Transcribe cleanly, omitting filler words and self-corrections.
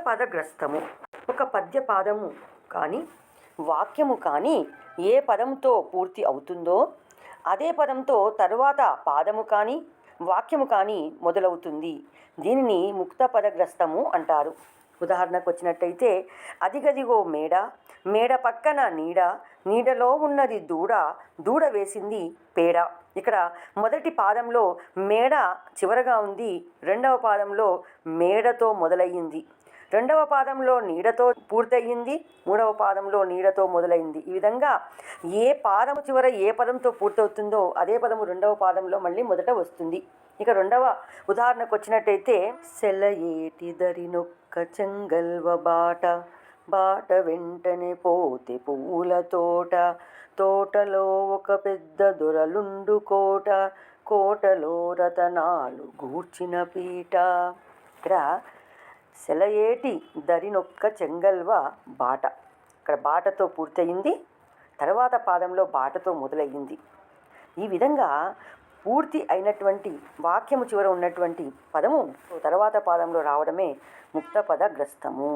పదగ్రస్తము. ఒక పద్య పాదము కానీ వాక్యము కానీ ఏ పదంతో పూర్తి అవుతుందో అదే పదంతో తరువాత పాదము కానీ వాక్యము కానీ మొదలవుతుంది. దీనిని ముక్త పదగ్రస్తము అంటారు. ఉదాహరణకు వచ్చినట్టయితే, అదిగదిగో మేడ, మేడ పక్కన నీడ, నీడలో ఉన్నది దూడ, దూడ వేసింది పేడ. ఇక్కడ మొదటి పాదంలో మేడ చివరగా ఉంది, రెండవ పాదంలో మేడతో మొదలయ్యింది, రెండవ పాదంలో నీడతో పూర్తయింది, మూడవ పాదంలో నీడతో మొదలైంది. ఈ విధంగా ఏ పాదము చివర ఏ పదంతో పూర్తవుతుందో అదే పదము రెండవ పాదంలో మళ్ళీ మొదట వస్తుంది. ఇక రెండవ ఉదాహరణకు వచ్చినట్టయితే, సెలయేటి దరినొక్క చెంగల్వ బాట, బాట వెంటనే పోతే పూల తోట, తోటలో ఒక పెద్ద దొరలుండు కోట, కోటలో రతనాలు గూర్చిన పీట. ఇక్కడ సెలయేటి దరినొక్క చెంగల్వ బాట, ఇక్కడ బాటతో పూర్తయింది, తర్వాత పాదంలో బాటతో మొదలయ్యింది. ఈ విధంగా పూర్తి అయినటువంటి వాక్యము చివర ఉన్నటువంటి పదము తర్వాత పాదంలో రావడమే ముక్త పదగ్రస్తము.